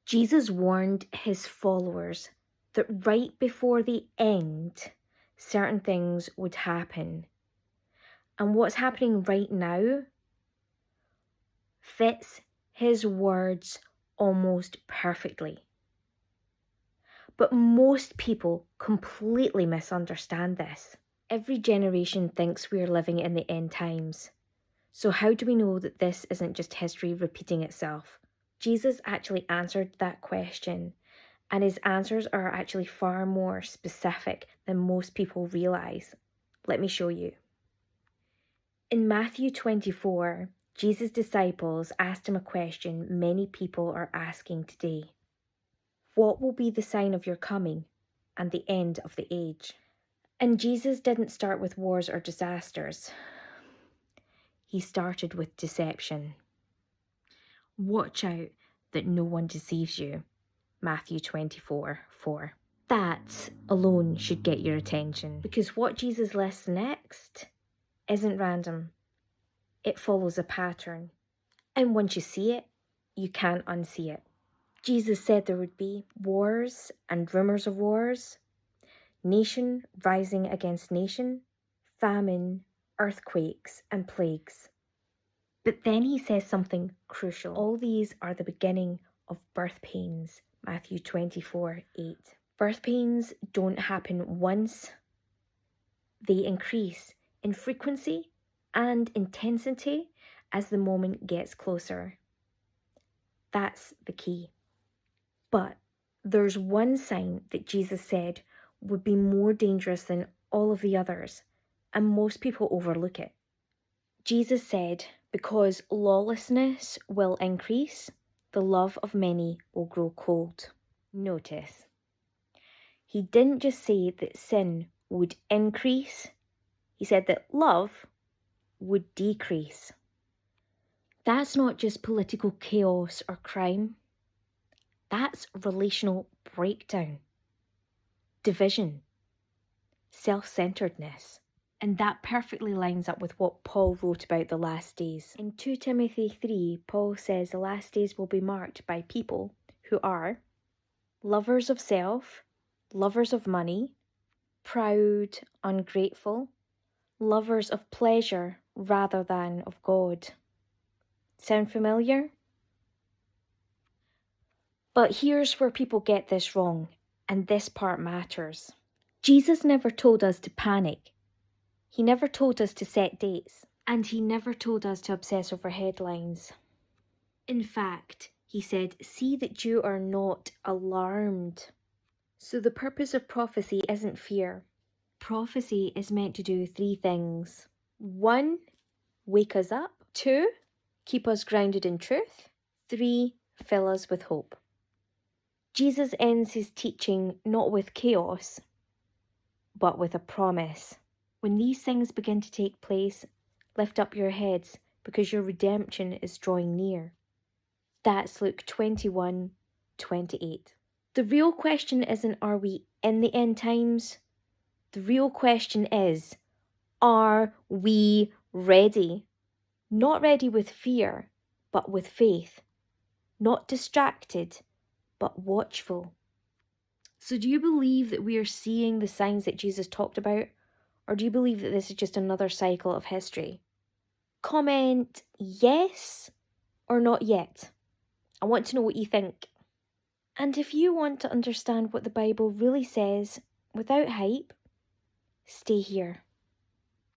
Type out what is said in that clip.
Jesus warned his followers that right before the end, certain things would happen. And what's happening right now fits his words almost perfectly. But most people completely misunderstand this. Every generation thinks we're living in the end times. So how do we know that this isn't just history repeating itself? Jesus actually answered that question, and his answers are actually far more specific than most people realise. Let me show you. In Matthew 24, Jesus' disciples asked him a question many people are asking today. What will be the sign of your coming and the end of the age? And Jesus didn't start with wars or disasters. He started with deception. Watch out that no one deceives you. Matthew 24:4. That alone should get your attention, because what Jesus lists next isn't random. It follows a pattern. And once you see it, you can't unsee it. Jesus said there would be wars and rumors of wars, nation rising against nation, famine, earthquakes, and plagues. But then he says something crucial. All these are the beginning of birth pains, Matthew 24:8. Birth pains don't happen once. They increase in frequency and intensity as the moment gets closer. That's the key. But there's one sign that Jesus said would be more dangerous than all of the others, and most people overlook it. Jesus said, because lawlessness will increase, the love of many will grow cold. Notice, he didn't just say that sin would increase, he said that love would decrease. That's not just political chaos or crime. That's relational breakdown, division, self-centeredness. And that perfectly lines up with what Paul wrote about the last days. In 2 Timothy 3, Paul says the last days will be marked by people who are lovers of self, lovers of money, proud, ungrateful, lovers of pleasure rather than of God. Sound familiar? But here's where people get this wrong, and this part matters. Jesus never told us to panic. He never told us to set dates, and he never told us to obsess over headlines. In fact, he said, see that you are not alarmed. So the purpose of prophecy isn't fear. Prophecy is meant to do 3 things. 1, wake us up. 2, keep us grounded in truth. 3, fill us with hope. Jesus ends his teaching not with chaos, but with a promise. When these things begin to take place, lift up your heads, because your redemption is drawing near. That's Luke 21:28. The real question isn't, are we in the end times? The real question is, are we ready? Not ready with fear, but with faith. Not distracted, but watchful. So do you believe that we are seeing the signs that Jesus talked about? Or do you believe that this is just another cycle of history? Comment yes or not yet. I want to know what you think. And if you want to understand what the Bible really says without hype, stay here.